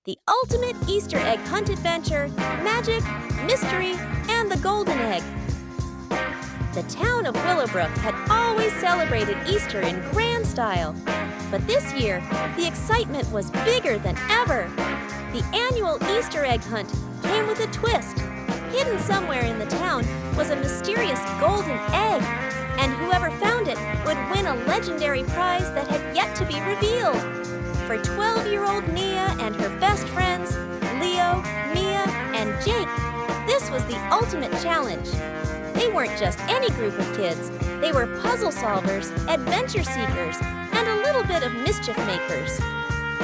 The ultimate Easter egg hunt adventure, magic, mystery, and the golden egg. The town of Willowbrook had always celebrated Easter in grand style. But this year, the excitement was bigger than ever. The annual Easter egg hunt came with a twist. Hidden somewhere in the town was a mysterious golden egg, and whoever found it would win a legendary prize that had yet to be revealed. For 12-year-old Nia and her best friends, Leo, Mia, and Jake, this was the ultimate challenge. They weren't just any group of kids. They were puzzle solvers, adventure seekers, and a little bit of mischief makers.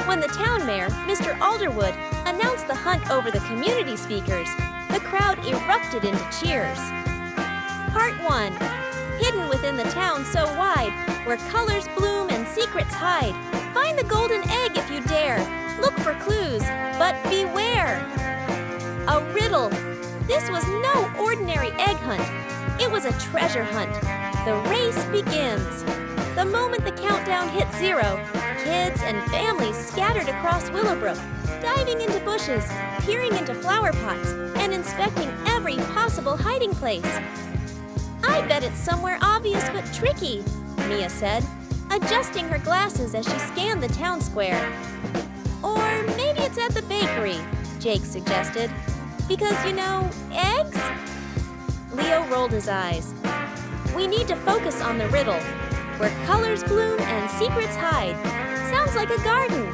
When the town mayor, Mr. Alderwood, announced the hunt over the community speakers, the crowd erupted into cheers. Part 1. Hidden within the town so wide, where colors bloom and secrets hide. Find the golden egg if you dare. Look for clues, but beware. A riddle. This was no ordinary egg hunt. It was a treasure hunt. The race begins. The moment the countdown hit 0, kids and families scattered across Willowbrook, diving into bushes, peering into flower pots, and inspecting every possible hiding place. I bet it's somewhere obvious but tricky, Mia said, adjusting her glasses as she scanned the town square. Or maybe it's at the bakery, Jake suggested. Because, you know, eggs? Leo rolled his eyes. We need to focus on the riddle. Where colors bloom and secrets hide. Sounds like a garden.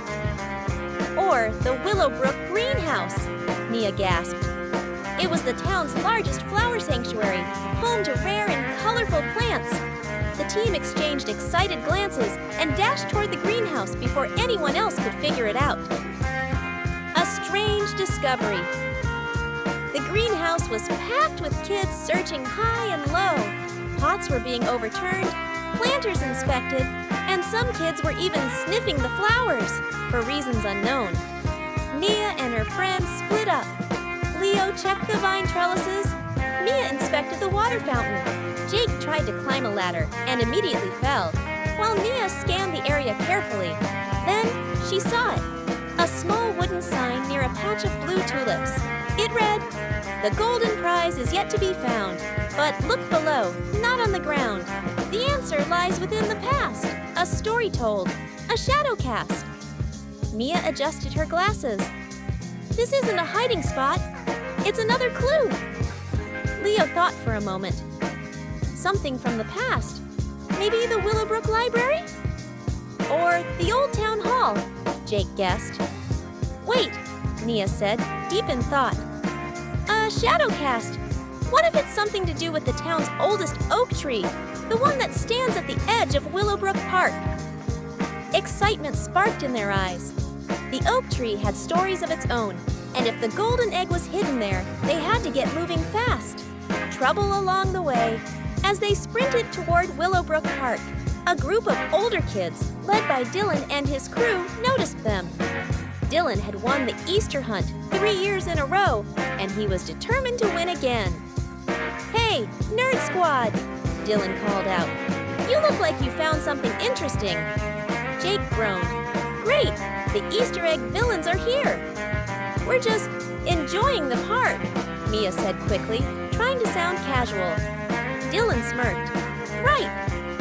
Or the Willowbrook greenhouse, Mia gasped. It was the town's largest flower sanctuary, home to rare and colorful plants. The team exchanged excited glances and dashed toward the greenhouse before anyone else could figure it out. A strange discovery. The greenhouse was packed with kids searching high and low. Pots were being overturned, planters inspected, and some kids were even sniffing the flowers, for reasons unknown. Nia and her friends split up. Leo checked the vine trellises. Mia inspected the water fountain. Jake tried to climb a ladder and immediately fell, while Nia scanned the area carefully. Then she saw it, a small wooden sign near a patch of blue tulips. It read, "The golden prize is yet to be found, but look below, not on the ground. The answer lies within the past, a story told, a shadow cast." Mia adjusted her glasses. This isn't a hiding spot. It's another clue. Leo thought for a moment. Something from the past. Maybe the Willowbrook Library? Or the Old Town Hall, Jake guessed. Wait, Nia said, deep in thought. A shadow cast. What if it's something to do with the town's oldest oak tree, the one that stands at the edge of Willowbrook Park? Excitement sparked in their eyes. The oak tree had stories of its own, and if the golden egg was hidden there, they had to get moving fast. Trouble along the way. As they sprinted toward Willowbrook Park, a group of older kids, led by Dylan and his crew, noticed them. Dylan had won the Easter hunt 3 years in a row, and he was determined to win again. Hey, Nerd Squad, Dylan called out. You look like you found something interesting. Jake groaned. Great, the Easter egg villains are here. We're just enjoying the park, Mia said quickly, trying to sound casual. Dylan smirked. Right,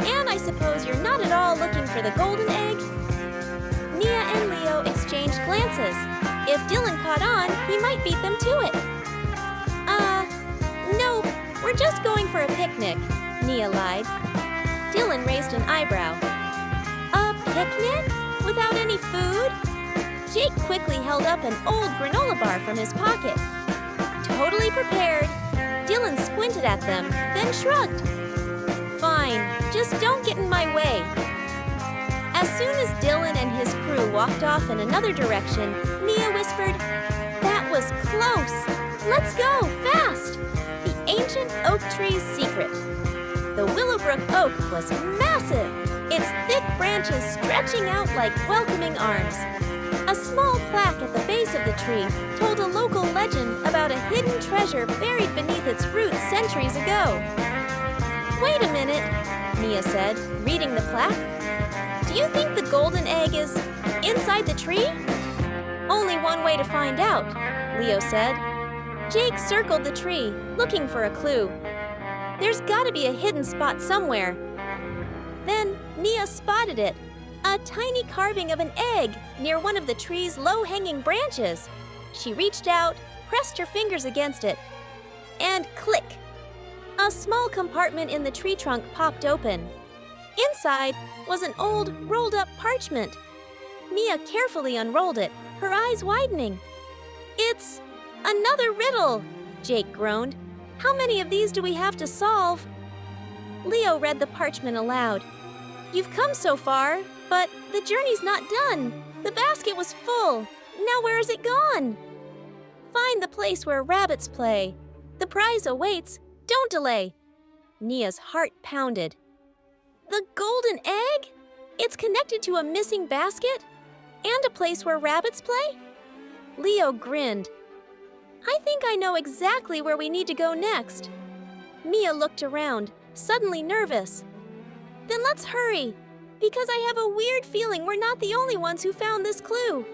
and I suppose you're not at all looking for the golden egg? Nia and Leo exchanged glances. If Dylan caught on, he might beat them to it. No, we're just going for a picnic, Nia lied. Dylan raised an eyebrow. A picnic? Without any food? Jake quickly held up an old granola bar from his pocket. Totally prepared, Dylan squinted at them, then shrugged. Fine, just don't get in my way. As soon as Dylan and his crew walked off in another direction, Nia whispered, That was close. Let's go, fast. The ancient oak tree's secret. The Willowbrook oak was massive, its thick branches stretching out like welcoming arms. A small plaque at the base of the tree told a local legend about a hidden treasure buried beneath its roots centuries ago. Wait a minute, Mia said, reading the plaque. Do you think the golden egg is inside the tree? only one way to find out, Leo said. Jake circled the tree, looking for a clue. There's gotta be a hidden spot somewhere. Then Nia spotted it, a tiny carving of an egg near one of the tree's low-hanging branches. She reached out, pressed her fingers against it, and click! A small compartment in the tree trunk popped open. Inside was an old, rolled-up parchment. Nia carefully unrolled it, her eyes widening. It's another riddle, Jake groaned. How many of these do we have to solve? Leo read the parchment aloud. You've come so far, but the journey's not done. The basket was full. Now where is it gone? Find the place where rabbits play. The prize awaits. Don't delay. Nia's heart pounded. The golden egg? It's connected to a missing basket? And a place where rabbits play? Leo grinned. I think I know exactly where we need to go next. Mia looked around, suddenly nervous. Then let's hurry, because I have a weird feeling we're not the only ones who found this clue.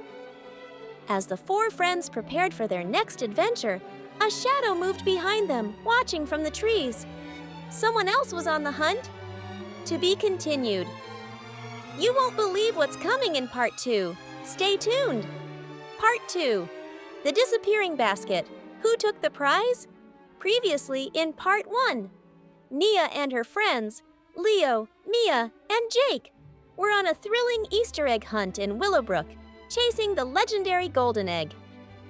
As the four friends prepared for their next adventure, a shadow moved behind them, watching from the trees. Someone else was on the hunt? To be continued. You won't believe what's coming in Part 2. Stay tuned. Part 2. The disappearing basket. Who took the prize? Previously in Part 1. Nia and her friends, Leo, Mia, and Jake, were on a thrilling Easter egg hunt in Willowbrook, chasing the legendary golden egg.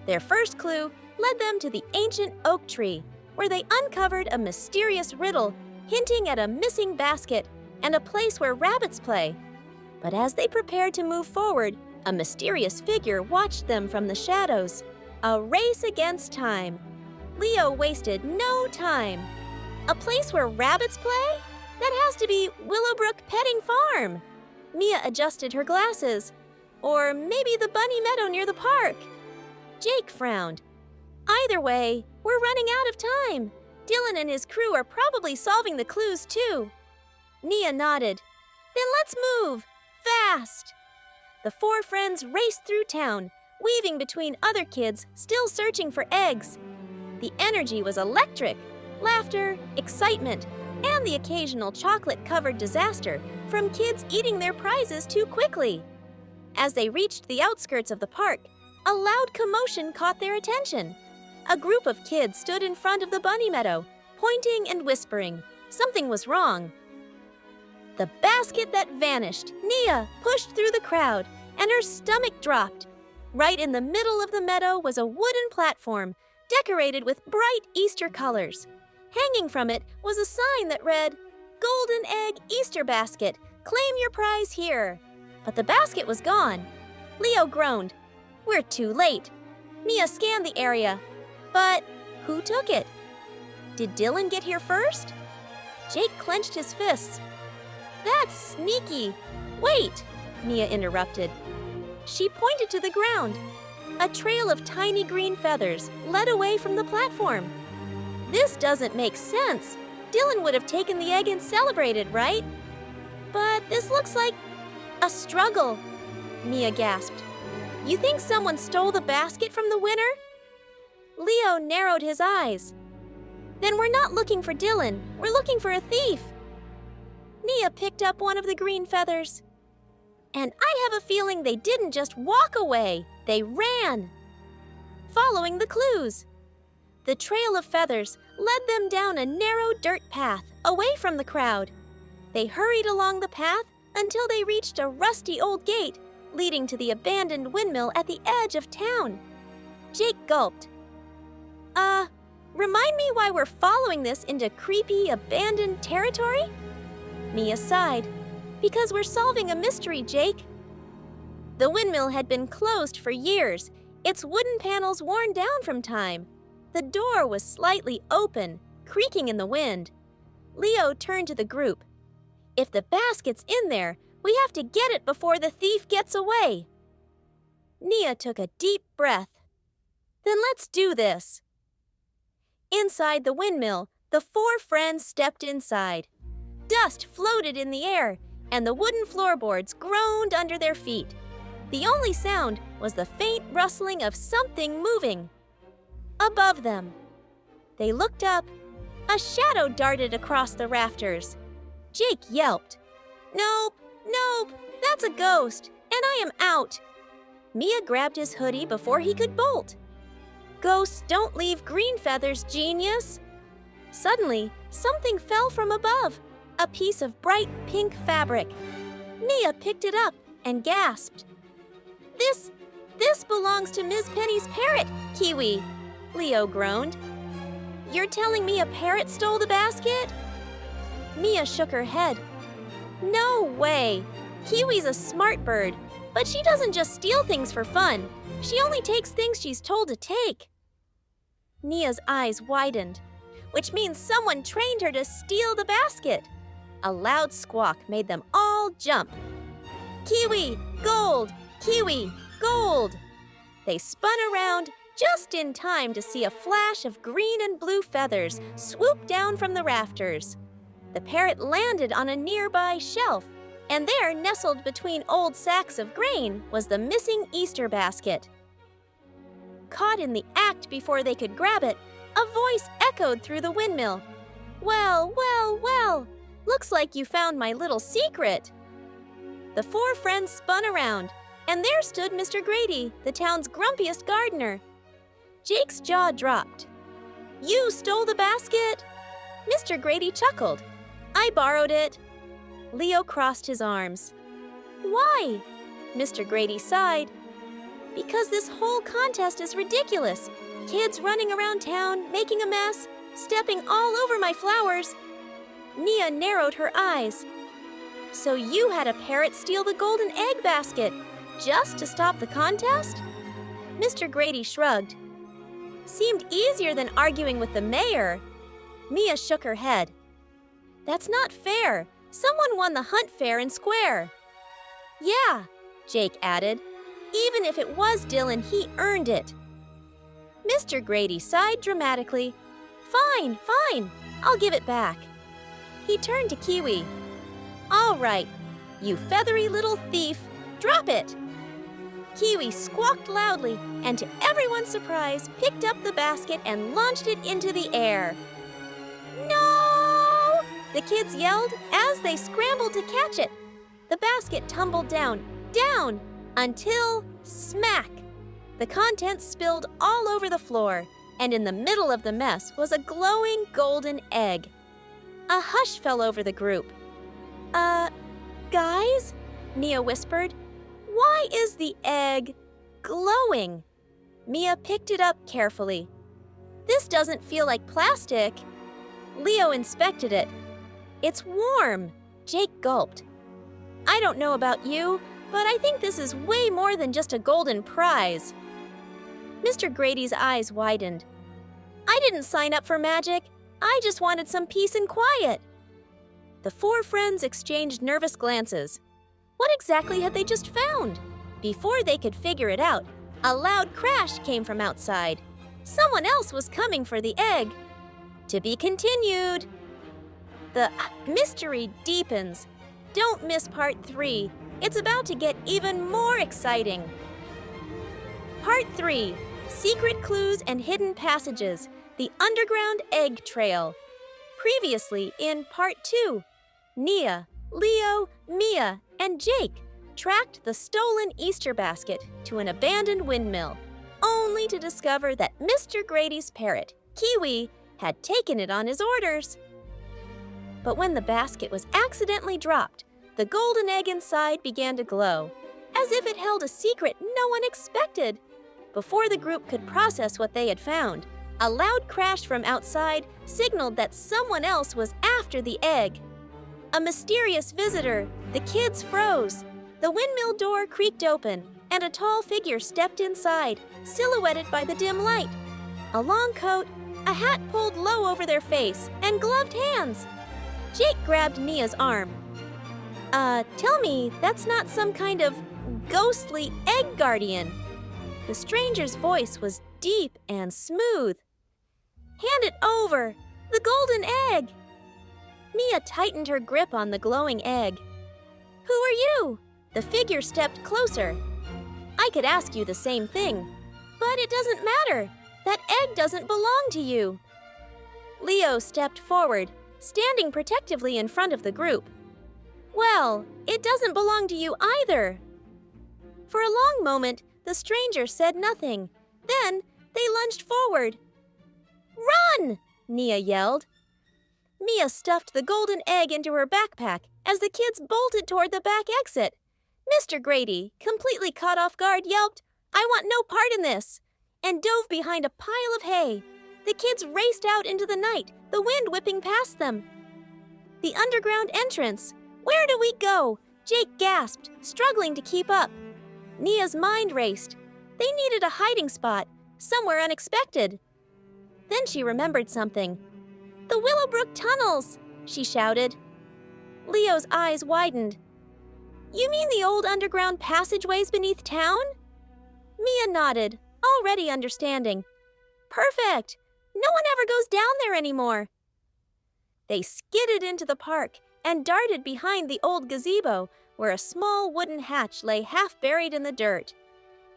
Their first clue led them to the ancient oak tree, where they uncovered a mysterious riddle hinting at a missing basket and a place where rabbits play. But as they prepared to move forward, a mysterious figure watched them from the shadows. A race against time. Leo wasted no time. A place where rabbits play? That has to be Willowbrook Petting Farm. Mia adjusted her glasses. Or maybe the bunny meadow near the park. Jake frowned. Either way, we're running out of time. Dylan and his crew are probably solving the clues too. Nia nodded. Then let's move. Fast! The four friends raced through town, weaving between other kids still searching for eggs. The energy was electric. Laughter, excitement, and the occasional chocolate-covered disaster from kids eating their prizes too quickly. As they reached the outskirts of the park, a loud commotion caught their attention. A group of kids stood in front of the bunny meadow, pointing and whispering. Something was wrong. The basket that vanished. Nia pushed through the crowd, and her stomach dropped. Right in the middle of the meadow was a wooden platform, decorated with bright Easter colors. Hanging from it was a sign that read, Golden Egg Easter Basket, claim your prize here. But the basket was gone. Leo groaned. We're too late. Mia scanned the area. But who took it? Did Dylan get here first? Jake clenched his fists. That's sneaky. Wait, Mia interrupted. She pointed to the ground. A trail of tiny green feathers led away from the platform. This doesn't make sense. Dylan would have taken the egg and celebrated, right? But this looks like a struggle, Mia gasped. You think someone stole the basket from the winner? Leo narrowed his eyes. Then we're not looking for Dylan. We're looking for a thief. Nia picked up one of the green feathers. And I have a feeling they didn't just walk away. They ran. Following the clues. The trail of feathers led them down a narrow dirt path away from the crowd. They hurried along the path until they reached a rusty old gate leading to the abandoned windmill at the edge of town. Jake gulped. Remind me why we're following this into creepy, abandoned territory? Mia sighed. Because we're solving a mystery, Jake. The windmill had been closed for years, its wooden panels worn down from time. The door was slightly open, creaking in the wind. Leo turned to the group. If the basket's in there, we have to get it before the thief gets away. Nia took a deep breath. Then let's do this. Inside the windmill, the four friends stepped inside. Dust floated in the air, and the wooden floorboards groaned under their feet. The only sound was the faint rustling of something moving. Above them. They looked up. A shadow darted across the rafters. Jake yelped. "Nope, nope, that's a ghost, and I am out." Mia grabbed his hoodie before he could bolt. "Ghosts don't leave green feathers, genius." Suddenly, something fell from above, a piece of bright pink fabric. Mia picked it up and gasped. This belongs to Miss Penny's parrot, Kiwi," Leo groaned. "You're telling me a parrot stole the basket?" Mia shook her head. "No way! Kiwi's a smart bird, but she doesn't just steal things for fun. She only takes things she's told to take." Mia's eyes widened, which means someone trained her to steal the basket. A loud squawk made them all jump. "Kiwi, gold! Kiwi, gold!" They spun around just in time to see a flash of green and blue feathers swoop down from the rafters. The parrot landed on a nearby shelf, and there, nestled between old sacks of grain, was the missing Easter basket. Caught in the act before they could grab it, a voice echoed through the windmill. "Well, well, well! Looks like you found my little secret." The four friends spun around, and there stood Mr. Grady, the town's grumpiest gardener. Jake's jaw dropped. "You stole the basket?" Mr. Grady chuckled. "I borrowed it." Leo crossed his arms. "Why?" Mr. Grady sighed. "Because this whole contest is ridiculous. Kids running around town, making a mess, stepping all over my flowers." Nia narrowed her eyes. "So you had a parrot steal the golden egg basket, just to stop the contest?" Mr. Grady shrugged. "Seemed easier than arguing with the mayor." Mia shook her head. "That's not fair. Someone won the hunt fair and square." "Yeah," Jake added. "Even if it was Dylan, he earned it." Mr. Grady sighed dramatically. "Fine, fine. I'll give it back." He turned to Kiwi. "All right, you feathery little thief, drop it." Kiwi squawked loudly and, to everyone's surprise, picked up the basket and launched it into the air. "No!" the kids yelled as they scrambled to catch it. The basket tumbled down, until smack! The contents spilled all over the floor, and in the middle of the mess was a glowing golden egg. A hush fell over the group. Guys?" Nia whispered. "Why is the egg glowing?" Mia picked it up carefully. "This doesn't feel like plastic." Leo inspected it. "It's warm." Jake gulped. "I don't know about you, but I think this is way more than just a golden prize." Mr. Grady's eyes widened. "I didn't sign up for magic. I just wanted some peace and quiet." The four friends exchanged nervous glances. What exactly had they just found? Before they could figure it out, a loud crash came from outside. Someone else was coming for the egg. To be continued. The mystery deepens. Don't miss part 3. It's about to get even more exciting. Part 3, Secret Clues and Hidden Passages, The Underground Egg Trail. Previously in Part 2, Nia, Leo, Mia, and Jake tracked the stolen Easter basket to an abandoned windmill, only to discover that Mr. Grady's parrot, Kiwi, had taken it on his orders. But when the basket was accidentally dropped, the golden egg inside began to glow, as if it held a secret no one expected. Before the group could process what they had found, a loud crash from outside signaled that someone else was after the egg. A mysterious visitor. The kids froze. The windmill door creaked open, and a tall figure stepped inside, silhouetted by the dim light. A long coat, a hat pulled low over their face, and gloved hands. Jake grabbed Nia's arm. Tell me, that's not some kind of ghostly egg guardian." The stranger's voice was deep and smooth. "Hand it over! The golden egg!" Mia tightened her grip on the glowing egg. "Who are you?" The figure stepped closer. I could ask you the same thing, but it doesn't matter. That egg doesn't belong to you. Leo stepped forward, standing protectively in front of the group. Well, it doesn't belong to you either. For a long moment, the stranger said nothing. Then, they lunged forward. Run! Nia yelled. Mia stuffed the golden egg into her backpack as the kids bolted toward the back exit. Mr. Grady, completely caught off guard, yelped, "I want no part in this," and dove behind a pile of hay. The kids raced out into the night, the wind whipping past them. The underground entrance. Where do we go? Jake gasped, struggling to keep up. Nia's mind raced. They needed a hiding spot, somewhere unexpected. Then she remembered something. "The Willowbrook tunnels!" she shouted. Leo's eyes widened. "You mean the old underground passageways beneath town?" Mia nodded, already understanding. "Perfect! No one ever goes down there anymore." They skidded into the park and darted behind the old gazebo, where a small wooden hatch lay half buried in the dirt.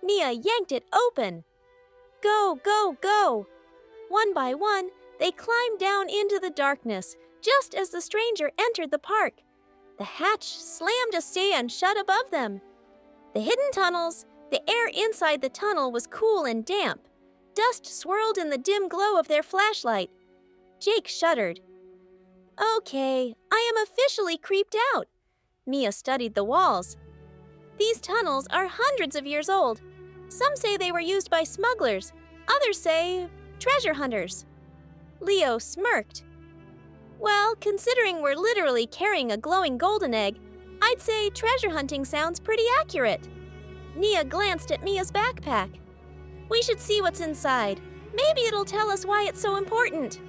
Nia yanked it open. Go, go, go! One by one, they climbed down into the darkness, just as the stranger entered the park. The hatch slammed a stand shut above them. The hidden tunnels, the air inside the tunnel was cool and damp. Dust swirled in the dim glow of their flashlight. Jake shuddered. "Okay, I am officially creeped out." Mia studied the walls. "These tunnels are hundreds of years old. Some say they were used by smugglers. Others say treasure hunters." Leo smirked. "Well, considering we're literally carrying a glowing golden egg, I'd say treasure hunting sounds pretty accurate." Nia glanced at Mia's backpack. "We should see what's inside. Maybe it'll tell us why it's so important."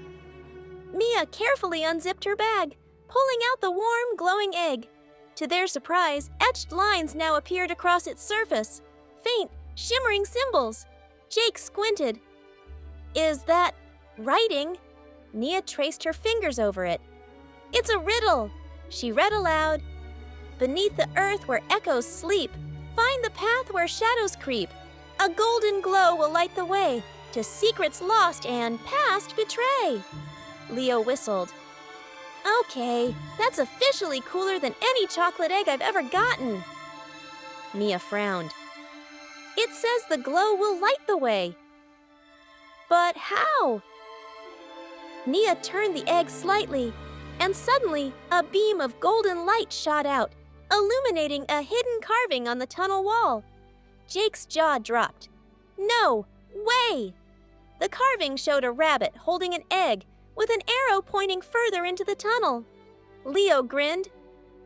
Mia carefully unzipped her bag, pulling out the warm, glowing egg. To their surprise, etched lines now appeared across its surface. Faint, shimmering symbols. Jake squinted. "Is that writing?" Nia traced her fingers over it. "It's a riddle," she read aloud. "Beneath the earth where echoes sleep, find the path where shadows creep. A golden glow will light the way to secrets lost and past betray." Leo whistled. "Okay, that's officially cooler than any chocolate egg I've ever gotten." Mia frowned. "It says the glow will light the way. But how?" Nia turned the egg slightly, and suddenly a beam of golden light shot out, illuminating a hidden carving on the tunnel wall. Jake's jaw dropped. "No way!" The carving showed a rabbit holding an egg, with an arrow pointing further into the tunnel. Leo grinned.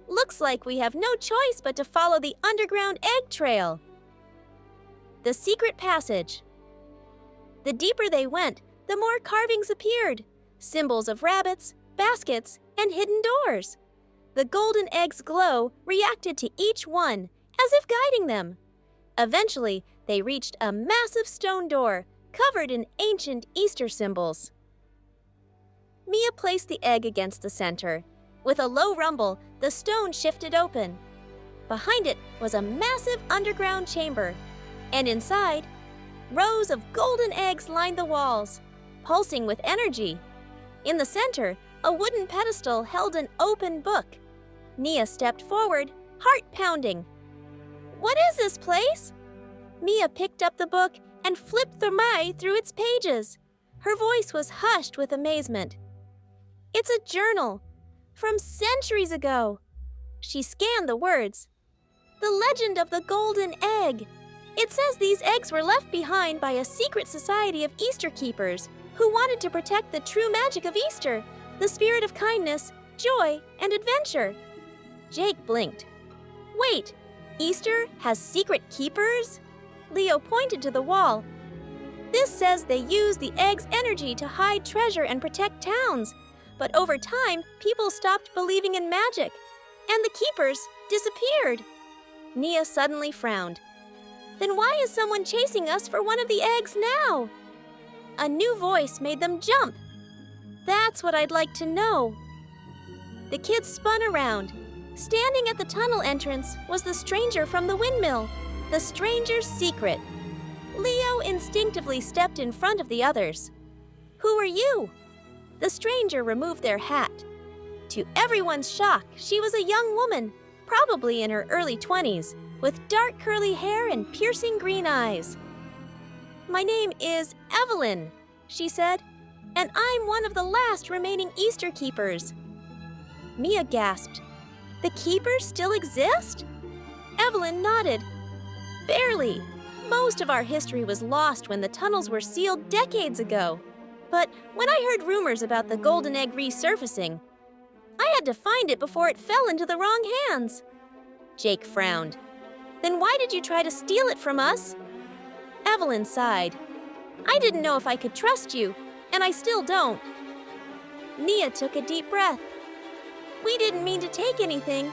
"Looks like we have no choice but to follow the underground egg trail." The secret passage. The deeper they went, the more carvings appeared. Symbols of rabbits, baskets, and hidden doors. The golden egg's glow reacted to each one, as if guiding them. Eventually, they reached a massive stone door, covered in ancient Easter symbols. Mia placed the egg against the center. With a low rumble, the stone shifted open. Behind it was a massive underground chamber, and inside, rows of golden eggs lined the walls, pulsing with energy. In the center, a wooden pedestal held an open book. Nia stepped forward, heart pounding. "What is this place?" Mia picked up the book and flipped through its pages. Her voice was hushed with amazement. "It's a journal from centuries ago." She scanned the words. "The legend of the golden egg. It says these eggs were left behind by a secret society of Easter keepers who wanted to protect the true magic of Easter, the spirit of kindness, joy, and adventure." Jake blinked. "Wait, Easter has secret keepers?" Leo pointed to the wall. "This says they use the egg's energy to hide treasure and protect towns. But over time, people stopped believing in magic, and the keepers disappeared." Nia suddenly frowned. "Then why is someone chasing us for one of the eggs now?" A new voice made them jump. "That's what I'd like to know." The kids spun around. Standing at the tunnel entrance was the stranger from the windmill. The stranger's secret. Leo instinctively stepped in front of the others. Who are you? The stranger removed their hat. To everyone's shock, she was a young woman, probably in her early 20s, with dark curly hair and piercing green eyes. My name is Evelyn, she said, and I'm one of the last remaining Easter keepers. Mia gasped. The keepers still exist? Evelyn nodded. Barely. Most of our history was lost when the tunnels were sealed decades ago. But when I heard rumors about the golden egg resurfacing, I had to find it before it fell into the wrong hands. Jake frowned. Then why did you try to steal it from us? Evelyn sighed. I didn't know if I could trust you, and I still don't. Mia took a deep breath. We didn't mean to take anything.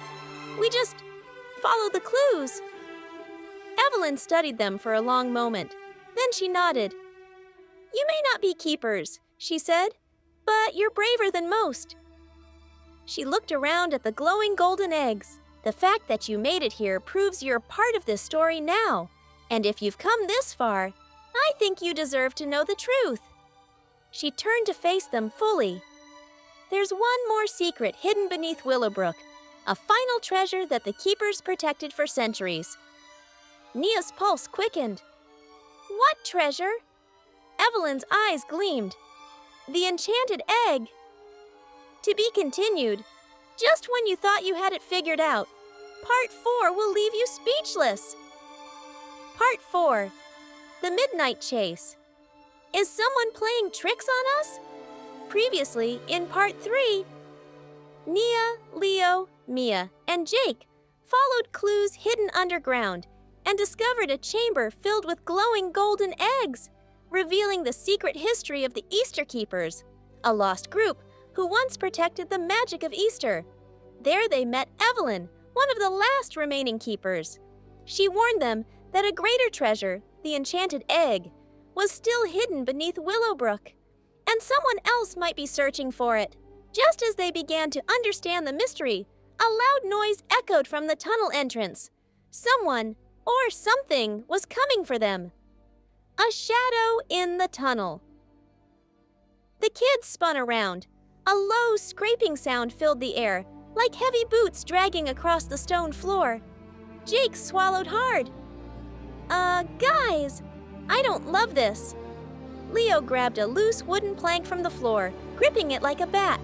We just followed the clues. Evelyn studied them for a long moment. Then she nodded. You may not be keepers, she said, but you're braver than most. She looked around at the glowing golden eggs. The fact that you made it here proves you're part of this story now. And if you've come this far, I think you deserve to know the truth. She turned to face them fully. There's one more secret hidden beneath Willowbrook, a final treasure that the keepers protected for centuries. Nia's pulse quickened. What treasure? Evelyn's eyes gleamed. The enchanted egg. To be continued. Just when you thought you had it figured out, Part 4 will leave you speechless. Part 4. The Midnight Chase. Is someone playing tricks on us? Previously, in Part 3, Nia, Leo, Mia, and Jake followed clues hidden underground and discovered a chamber filled with glowing golden eggs, revealing the secret history of the Easter Keepers, a lost group who once protected the magic of Easter. There they met Evelyn, one of the last remaining keepers. She warned them that a greater treasure, the enchanted egg, was still hidden beneath Willowbrook, and someone else might be searching for it. Just as they began to understand the mystery, a loud noise echoed from the tunnel entrance. Someone, or something, was coming for them. A shadow in the tunnel. The kids spun around. A low, scraping sound filled the air, like heavy boots dragging across the stone floor. Jake swallowed hard. Guys, I don't love this. Leo grabbed a loose wooden plank from the floor, gripping it like a bat.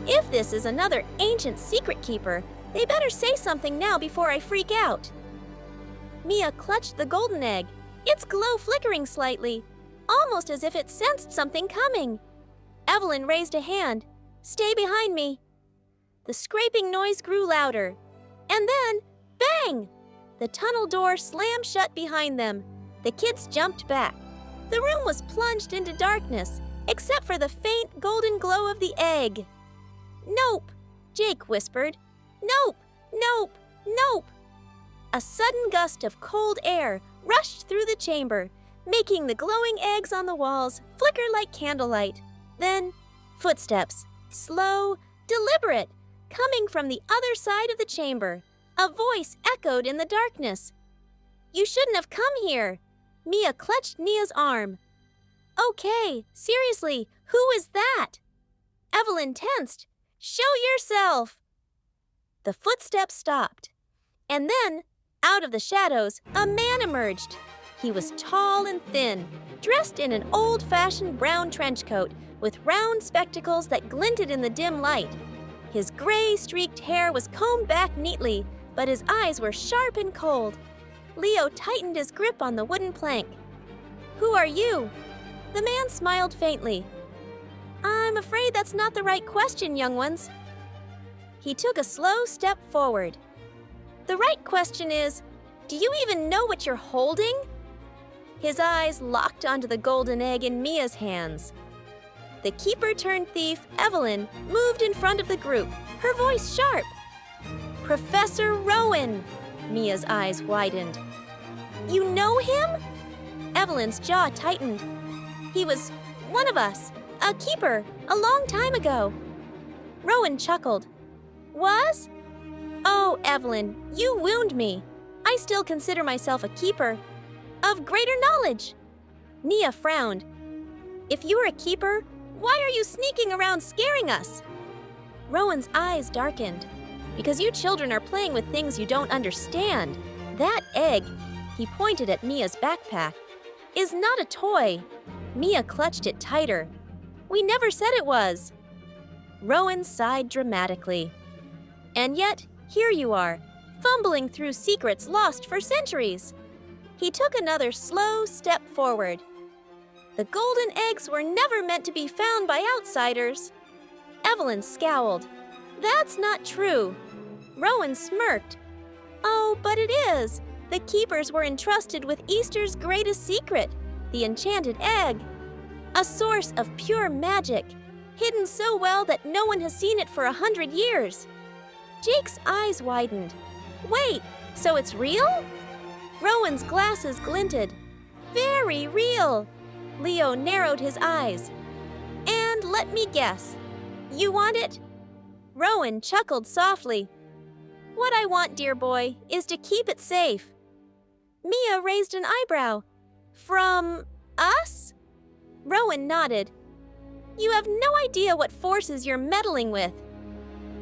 If this is another ancient secret keeper, they better say something now before I freak out. Mia clutched the golden egg, its glow flickering slightly, almost as if it sensed something coming. Evelyn raised a hand. Stay behind me. The scraping noise grew louder. And then, bang! The tunnel door slammed shut behind them. The kids jumped back. The room was plunged into darkness, except for the faint golden glow of the egg. Nope, Jake whispered. Nope, nope, nope. A sudden gust of cold air rushed through the chamber, making the glowing eggs on the walls flicker like candlelight. Then, footsteps, slow, deliberate, coming from the other side of the chamber. A voice echoed in the darkness. You shouldn't have come here. Mia clutched Nia's arm. Okay, seriously, who is that? Evelyn tensed. Show yourself! The footsteps stopped. And then, out of the shadows, a man emerged. He was tall and thin, dressed in an old-fashioned brown trench coat with round spectacles that glinted in the dim light. His gray, streaked hair was combed back neatly, but his eyes were sharp and cold. Leo tightened his grip on the wooden plank. Who are you? The man smiled faintly. I'm afraid that's not the right question, young ones. He took a slow step forward. The right question is, do you even know what you're holding? His eyes locked onto the golden egg in Mia's hands. The keeper-turned-thief, Evelyn, moved in front of the group, her voice sharp. Professor Rowan! Mia's eyes widened. You know him? Evelyn's jaw tightened. He was one of us, a keeper, a long time ago. Rowan chuckled. Was? Oh, Evelyn, you wound me. I still consider myself a keeper of greater knowledge. Nia frowned. If you are a keeper, why are you sneaking around scaring us? Rowan's eyes darkened. Because you children are playing with things you don't understand. That egg, he pointed at Mia's backpack, is not a toy. Mia clutched it tighter. We never said it was. Rowan sighed dramatically. And yet, here you are, fumbling through secrets lost for centuries. He took another slow step forward. The golden eggs were never meant to be found by outsiders. Evelyn scowled. That's not true. Rowan smirked. Oh, but it is. The keepers were entrusted with Easter's greatest secret, the enchanted egg. A source of pure magic, hidden so well that no one has seen it for 100 years. Jake's eyes widened. Wait, so it's real? Rowan's glasses glinted. Very real. Leo narrowed his eyes. And let me guess, you want it? Rowan chuckled softly. What I want, dear boy, is to keep it safe. Mia raised an eyebrow. From us? Rowan nodded. You have no idea what forces you're meddling with.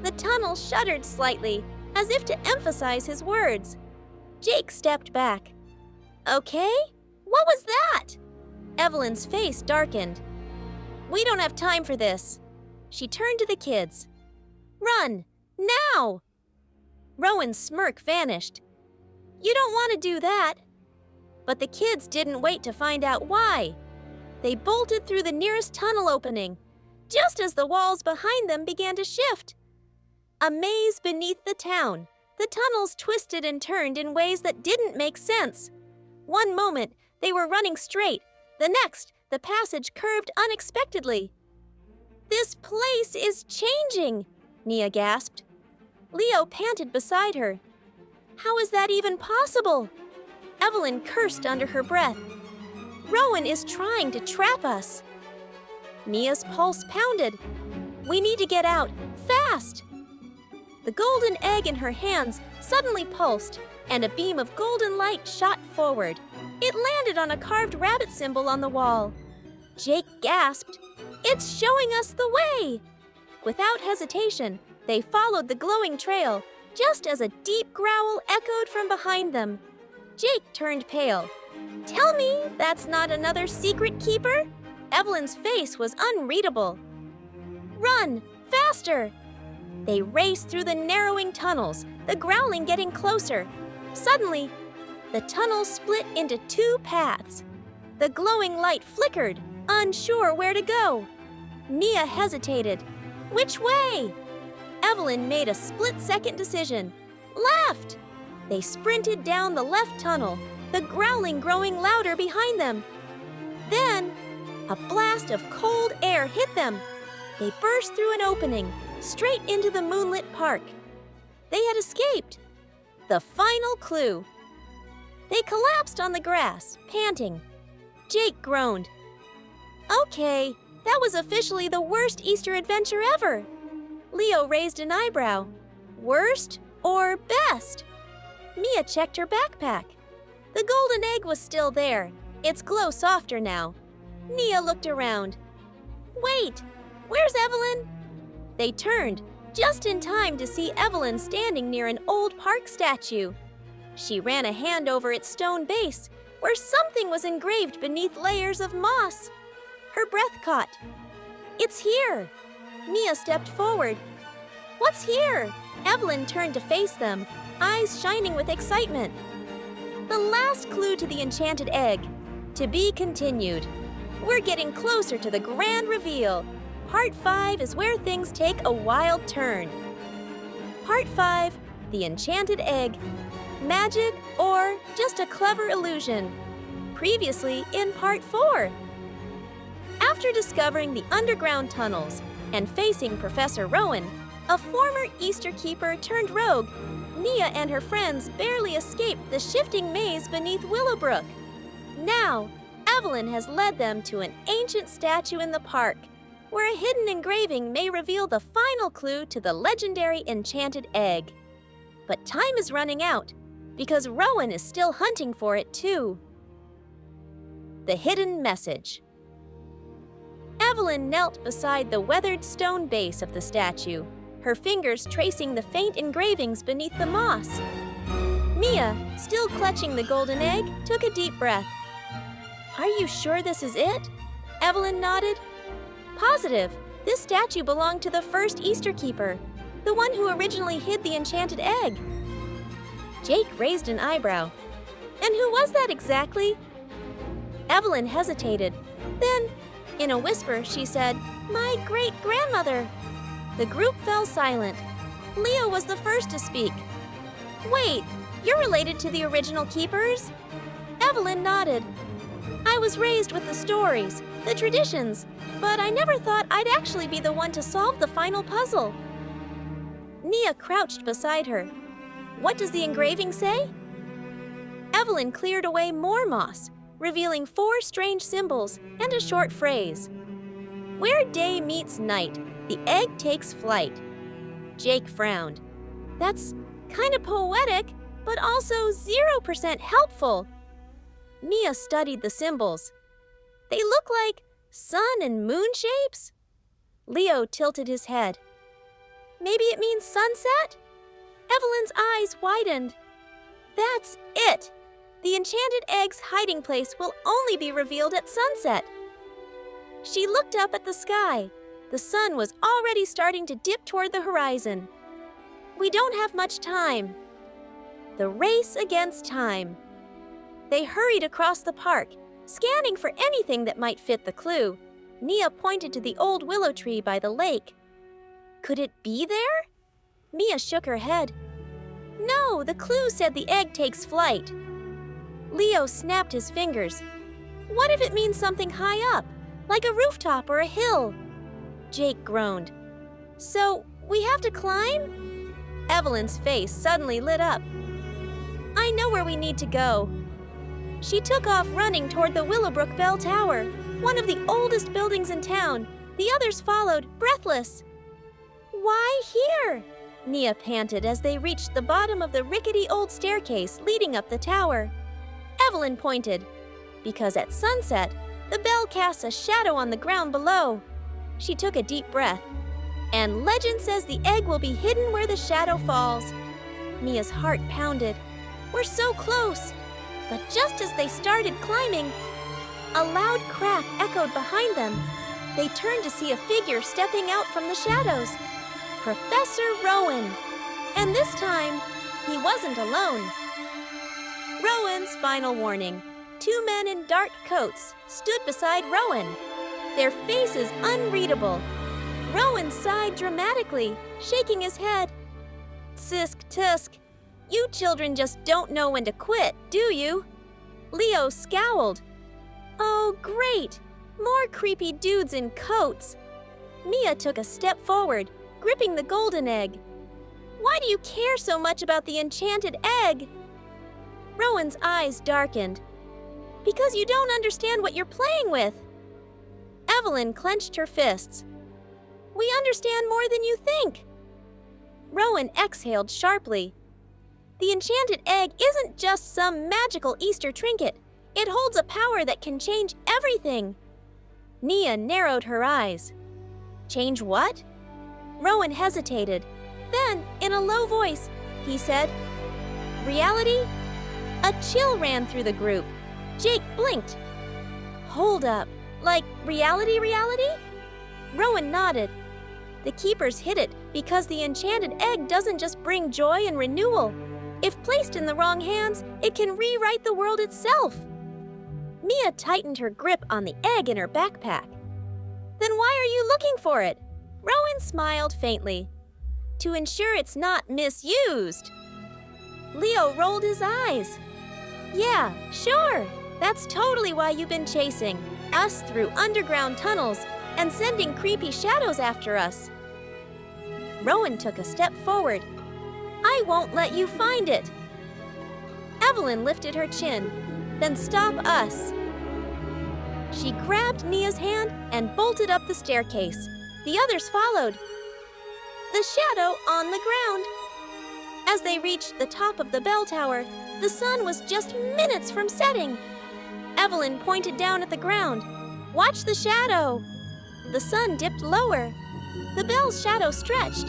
The tunnel shuddered slightly, as if to emphasize his words. Jake stepped back. Okay, what was that? Evelyn's face darkened. We don't have time for this. She turned to the kids. Run, now! Rowan's smirk vanished. You don't want to do that. But the kids didn't wait to find out why. They bolted through the nearest tunnel opening, just as the walls behind them began to shift. A maze beneath the town. The tunnels twisted and turned in ways that didn't make sense. One moment, they were running straight. The next, the passage curved unexpectedly. This place is changing, Nia gasped. Leo panted beside her. How is that even possible? Evelyn cursed under her breath. Rowan is trying to trap us. Mia's pulse pounded. We need to get out, fast! The golden egg in her hands suddenly pulsed, and a beam of golden light shot forward. It landed on a carved rabbit symbol on the wall. Jake gasped. It's showing us the way! Without hesitation, they followed the glowing trail, just as a deep growl echoed from behind them. Jake turned pale. Tell me that's not another secret keeper? Evelyn's face was unreadable. Run! Faster! They raced through the narrowing tunnels, the growling getting closer. Suddenly, the tunnel split into two paths. The glowing light flickered, unsure where to go. Nia hesitated. Which way? Evelyn made a split-second decision. Left! They sprinted down the left tunnel, the growling growing louder behind them. Then, a blast of cold air hit them. They burst through an opening, straight into the moonlit park. They had escaped. The final clue. They collapsed on the grass, panting. Jake groaned. Okay, that was officially the worst Easter adventure ever. Leo raised an eyebrow. Worst or best? Mia checked her backpack. The golden egg was still there, its glow softer now. Nia looked around. Wait, where's Evelyn? They turned, just in time to see Evelyn standing near an old park statue. She ran a hand over its stone base, where something was engraved beneath layers of moss. Her breath caught. It's here. Mia stepped forward. What's here? Evelyn turned to face them, eyes shining with excitement. The last clue to the enchanted egg. To be continued. We're getting closer to the grand reveal. Part 5 is where things take a wild turn. Part 5, the enchanted egg. Magic or just a clever illusion? Previously in Part 4. After discovering the underground tunnels and facing Professor Rowan, a former Easter keeper turned rogue, Nia and her friends barely escaped the shifting maze beneath Willowbrook. Now, Evelyn has led them to an ancient statue in the park, where a hidden engraving may reveal the final clue to the legendary enchanted egg. But time is running out. because Rowan is still hunting for it too. The hidden message. Evelyn knelt beside the weathered stone base of the statue, her fingers tracing the faint engravings beneath the moss. Mia, still clutching the golden egg, took a deep breath. "Are you sure this is it?" Evelyn nodded. "Positive. This statue belonged to the first Easter keeper, the one who originally hid the enchanted egg." Jake raised an eyebrow. "And who was that exactly?" Evelyn hesitated. Then, in a whisper, she said, "My great-grandmother." The group fell silent. Leo was the first to speak. "Wait, you're related to the original keepers?" Evelyn nodded. "I was raised with the stories, the traditions, but I never thought I'd actually be the one to solve the final puzzle." Nia crouched beside her. "What does the engraving say?" Evelyn cleared away more moss, revealing 4 strange symbols and a short phrase. "Where day meets night, the egg takes flight." Jake frowned. "That's kind of poetic, but also 0% helpful." Mia studied the symbols. "They look like sun and moon shapes?" Leo tilted his head. "Maybe it means sunset?" Evelyn's eyes widened. "That's it! The enchanted egg's hiding place will only be revealed at sunset." She looked up at the sky. The sun was already starting to dip toward the horizon. "We don't have much time." The race against time. They hurried across the park, scanning for anything that might fit the clue. Nia pointed to the old willow tree by the lake. Could it be there? Mia shook her head. No, the clue said the egg takes flight. Leo snapped his fingers. What if it means something high up, like a rooftop or a hill? Jake groaned. So, we have to climb? Evelyn's face suddenly lit up. I know where we need to go. She took off running toward the Willowbrook Bell Tower, one of the oldest buildings in town. The others followed, breathless. Why here? Nia panted as they reached the bottom of the rickety old staircase leading up the tower. Evelyn pointed. Because at sunset, the bell casts a shadow on the ground below. She took a deep breath. And legend says the egg will be hidden where the shadow falls. Mia's heart pounded. We're so close. But just as they started climbing, a loud crack echoed behind them. They turned to see a figure stepping out from the shadows. Professor Rowan. And this time, he wasn't alone. Rowan's final warning. 2 men in dark coats stood beside Rowan, their faces unreadable. Rowan sighed dramatically, shaking his head. Tisk tisk, you children just don't know when to quit, do you? Leo scowled. Oh, great! More creepy dudes in coats. Mia took a step forward, gripping the golden egg. Why do you care so much about the enchanted egg? Rowan's eyes darkened. Because you don't understand what you're playing with. Evelyn clenched her fists. We understand more than you think. Rowan exhaled sharply. The enchanted egg isn't just some magical Easter trinket. It holds a power that can change everything. Nia narrowed her eyes. Change what? Rowan hesitated. Then, in a low voice, he said, Reality? A chill ran through the group. Jake blinked. Hold up. Like reality? Rowan nodded. The keepers hid it because the enchanted egg doesn't just bring joy and renewal. If placed in the wrong hands, it can rewrite the world itself. Mia tightened her grip on the egg in her backpack. Then why are you looking for it? Rowan smiled faintly. To ensure it's not misused. Leo rolled his eyes. Yeah, sure. That's totally why you've been chasing us through underground tunnels and sending creepy shadows after us. Rowan took a step forward. I won't let you find it. Evelyn lifted her chin. Then stop us. She grabbed Nia's hand and bolted up the staircase. The others followed. The shadow on the ground. As they reached the top of the bell tower, the sun was just minutes from setting. Evelyn pointed down at the ground. "Watch the shadow!" The sun dipped lower. The bell's shadow stretched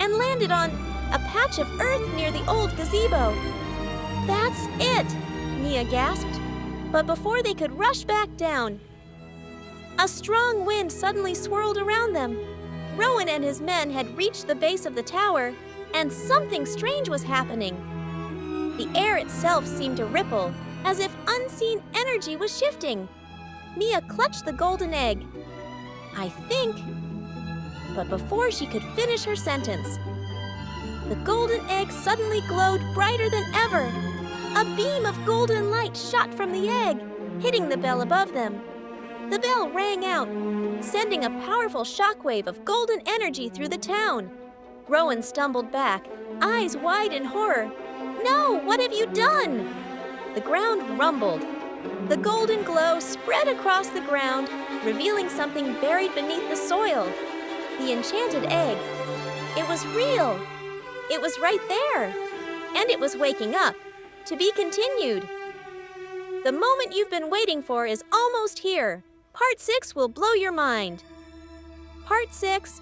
and landed on a patch of earth near the old gazebo. "That's it!" Nia gasped. But before they could rush back down, a strong wind suddenly swirled around them. Rowan and his men had reached the base of the tower, and something strange was happening. The air itself seemed to ripple, as if unseen energy was shifting. Nia clutched the golden egg. "I think..." But before she could finish her sentence, the golden egg suddenly glowed brighter than ever. A beam of golden light shot from the egg, hitting the bell above them. The bell rang out, sending a powerful shockwave of golden energy through the town. Rowan stumbled back, eyes wide in horror. "No, what have you done?" The ground rumbled. The golden glow spread across the ground, revealing something buried beneath the soil. The enchanted egg. It was real. It was right there. And it was waking up. To be continued. The moment you've been waiting for is almost here. Part 6 will blow your mind. Part 6,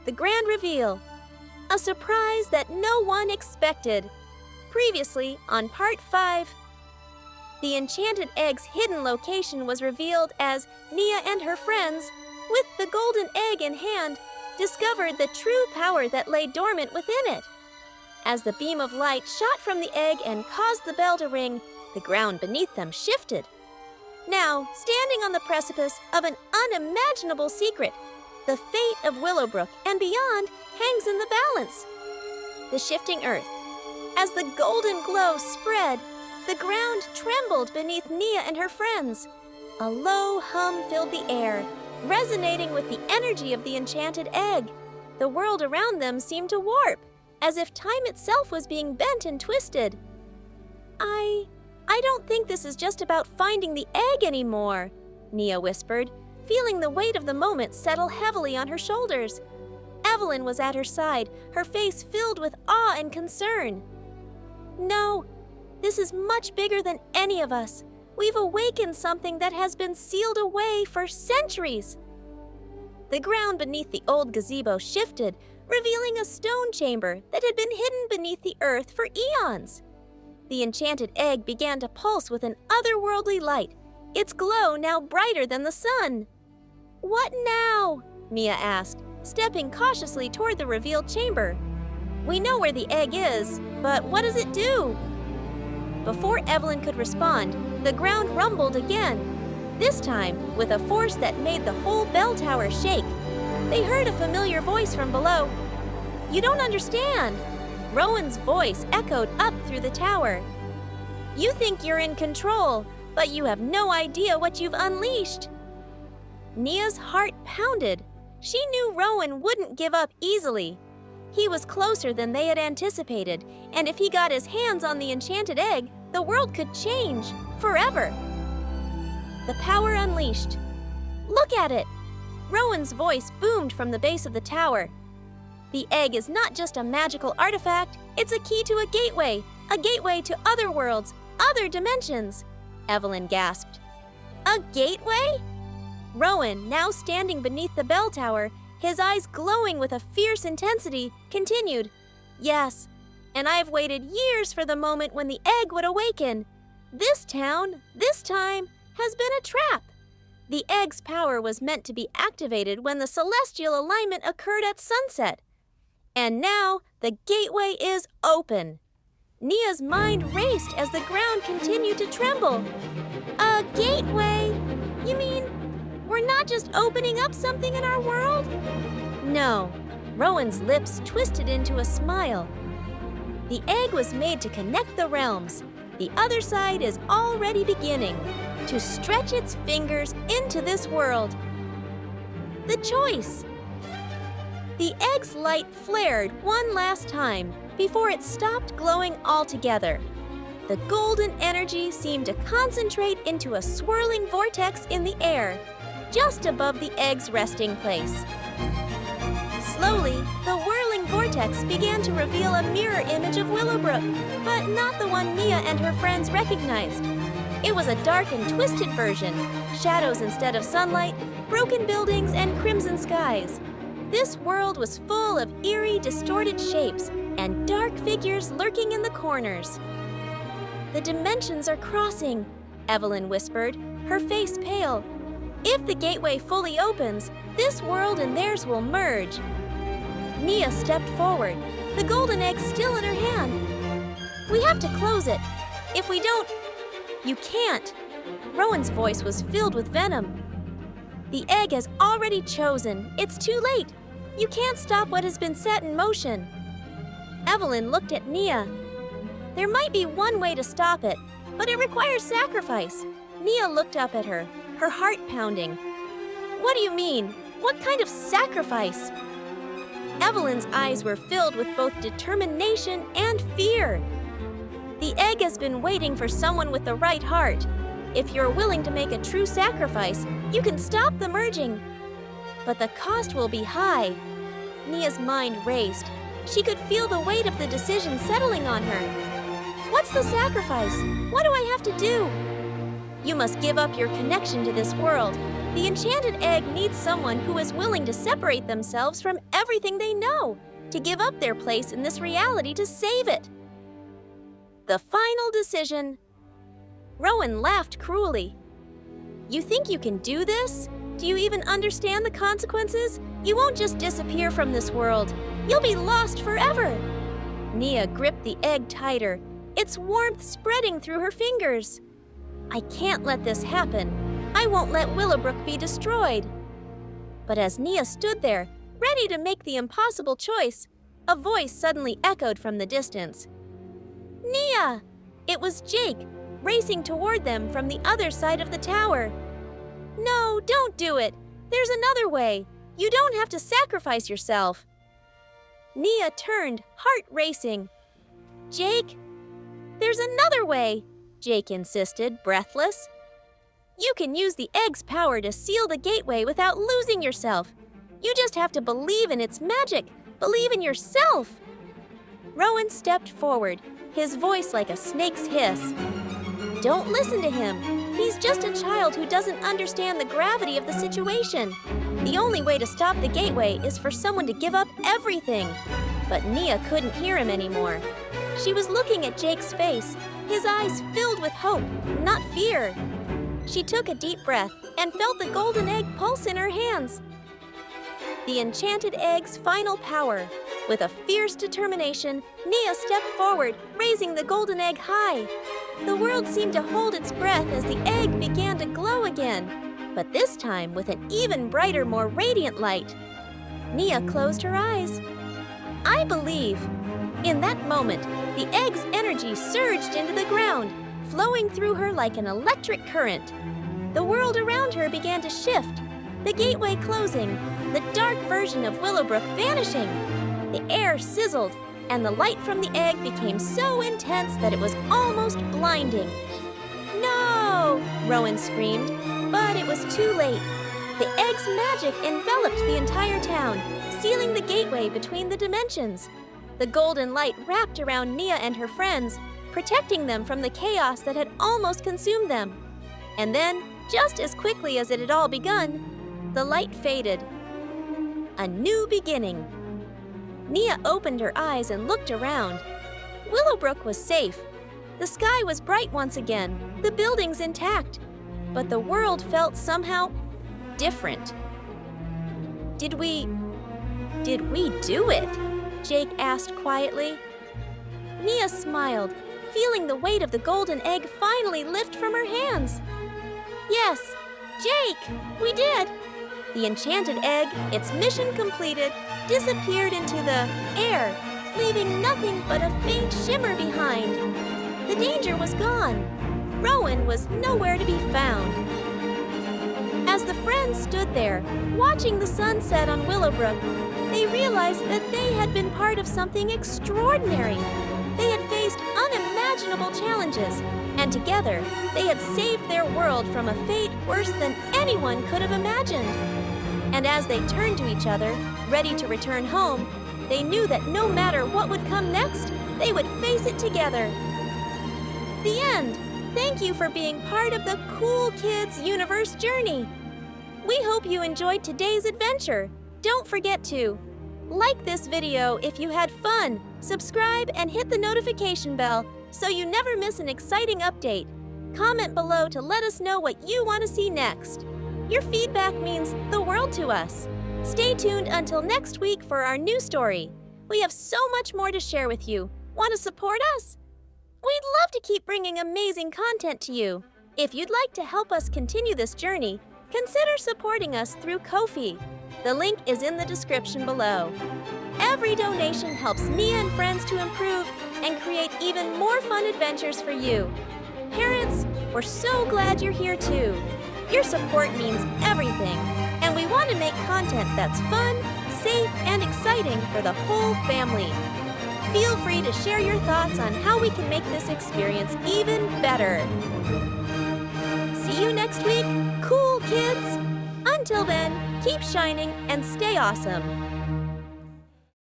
the grand reveal. A surprise that no one expected. Previously on Part 5, the enchanted egg's hidden location was revealed as Nia and her friends, with the golden egg in hand, discovered the true power that lay dormant within it. As the beam of light shot from the egg and caused the bell to ring, the ground beneath them shifted. Now, standing on the precipice of an unimaginable secret, the fate of Willowbrook and beyond hangs in the balance. The shifting earth. As the golden glow spread, the ground trembled beneath Nia and her friends. A low hum filled the air, resonating with the energy of the enchanted egg. The world around them seemed to warp, as if time itself was being bent and twisted. I don't think this is just about finding the egg anymore," Nia whispered, feeling the weight of the moment settle heavily on her shoulders. Evelyn was at her side, her face filled with awe and concern. "No, this is much bigger than any of us. We've awakened something that has been sealed away for centuries." The ground beneath the old gazebo shifted, revealing a stone chamber that had been hidden beneath the earth for eons. The enchanted egg began to pulse with an otherworldly light, its glow now brighter than the sun. "What now?" Nia asked, stepping cautiously toward the revealed chamber. "We know where the egg is, but what does it do?" Before Evelyn could respond, the ground rumbled again, this time with a force that made the whole bell tower shake. They heard a familiar voice from below. "You don't understand." Rowan's voice echoed up through the tower. "You think you're in control, but you have no idea what you've unleashed." Nia's heart pounded. She knew Rowan wouldn't give up easily. He was closer than they had anticipated, and if he got his hands on the enchanted egg, the world could change forever. The power unleashed. "Look at it!" Rowan's voice boomed from the base of the tower. "The egg is not just a magical artifact, it's a key to a gateway to other worlds, other dimensions," Evelyn gasped. "A gateway?" Rowan, now standing beneath the bell tower, his eyes glowing with a fierce intensity, continued, "Yes, and I've waited years for the moment when the egg would awaken. This town, this time, has been a trap. The egg's power was meant to be activated when the celestial alignment occurred at sunset. And now, the gateway is open." Nia's mind raced as the ground continued to tremble. "A gateway? You mean we're not just opening up something in our world?" "No." Rowan's lips twisted into a smile. "The egg was made to connect the realms. The other side is already beginning to stretch its fingers into this world." The choice. The egg's light flared one last time before it stopped glowing altogether. The golden energy seemed to concentrate into a swirling vortex in the air, just above the egg's resting place. Slowly, the whirling vortex began to reveal a mirror image of Willowbrook, but not the one Nia and her friends recognized. It was a dark and twisted version, shadows instead of sunlight, broken buildings, and crimson skies. This world was full of eerie, distorted shapes and dark figures lurking in the corners. "The dimensions are crossing," Evelyn whispered, her face pale. "If the gateway fully opens, this world and theirs will merge." Nia stepped forward, the golden egg still in her hand. "We have to close it. If we don't..." "You can't." Rowan's voice was filled with venom. "The egg has already chosen. It's too late. You can't stop what has been set in motion." Evelyn looked at Nia. "There might be one way to stop it, but it requires sacrifice." Nia looked up at her, her heart pounding. "What do you mean? What kind of sacrifice?" Evelyn's eyes were filled with both determination and fear. "The egg has been waiting for someone with the right heart. If you're willing to make a true sacrifice, you can stop the merging. But the cost will be high." Nia's mind raced. She could feel the weight of the decision settling on her. "What's the sacrifice? What do I have to do?" "You must give up your connection to this world. The enchanted egg needs someone who is willing to separate themselves from everything they know, to give up their place in this reality to save it." The final decision. Rowan laughed cruelly. "You think you can do this? Do you even understand the consequences? You won't just disappear from this world. You'll be lost forever." Nia gripped the egg tighter, its warmth spreading through her fingers. "I can't let this happen. I won't let Willowbrook be destroyed." But as Nia stood there, ready to make the impossible choice, a voice suddenly echoed from the distance. "Nia!" It was Jake, racing toward them from the other side of the tower. "No, don't do it. There's another way. You don't have to sacrifice yourself." Nia turned, heart racing. "Jake?" "There's another way," Jake insisted, breathless. "You can use the egg's power to seal the gateway without losing yourself. You just have to believe in its magic, believe in yourself." Rowan stepped forward, his voice like a snake's hiss. "Don't listen to him. He's just a child who doesn't understand the gravity of the situation. The only way to stop the gateway is for someone to give up everything." But Nia couldn't hear him anymore. She was looking at Jake's face, his eyes filled with hope, not fear. She took a deep breath and felt the golden egg pulse in her hands. The enchanted egg's final power. With a fierce determination, Nia stepped forward, raising the golden egg high. The world seemed to hold its breath as the egg began to glow again, but this time with an even brighter, more radiant light. Nia closed her eyes. "I believe." In that moment, the egg's energy surged into the ground, flowing through her like an electric current. The world around her began to shift, the gateway closing, the dark version of Willowbrook vanishing. The air sizzled, and the light from the egg became so intense that it was almost blinding. "No!" Rowan screamed, but it was too late. The egg's magic enveloped the entire town, sealing the gateway between the dimensions. The golden light wrapped around Nia and her friends, protecting them from the chaos that had almost consumed them. And then, just as quickly as it had all begun, the light faded. A new beginning. Nia opened her eyes and looked around. Willowbrook was safe. The sky was bright once again, the buildings intact. But the world felt somehow different. Did we do it?" Jake asked quietly. Nia smiled, feeling the weight of the golden egg finally lift from her hands. "Yes, Jake, we did!" The enchanted egg, its mission completed, disappeared into the air, leaving nothing but a faint shimmer behind. The danger was gone. Rowan was nowhere to be found. As the friends stood there, watching the sunset on Willowbrook, they realized that they had been part of something extraordinary. They had faced unimaginable challenges, and together, they had saved their world from a fate worse than anyone could have imagined. And as they turned to each other, ready to return home, they knew that no matter what would come next, they would face it together. The end. Thank you for being part of the Cool Kids Universe journey. We hope you enjoyed today's adventure. Don't forget to like this video if you had fun, subscribe, and hit the notification bell so you never miss an exciting update. Comment below to let us know what you want to see next. Your feedback means the world to us. Stay tuned until next week for our new story. We have so much more to share with you. Want to support us? We'd love to keep bringing amazing content to you. If you'd like to help us continue this journey, consider supporting us through Ko-fi. The link is in the description below. Every donation helps Nia and friends to improve and create even more fun adventures for you. Parents, we're so glad you're here too. Your support means everything, and we want to make content that's fun, safe, and exciting for the whole family. Feel free to share your thoughts on how we can make this experience even better. See you next week, cool kids! Until then, keep shining and stay awesome.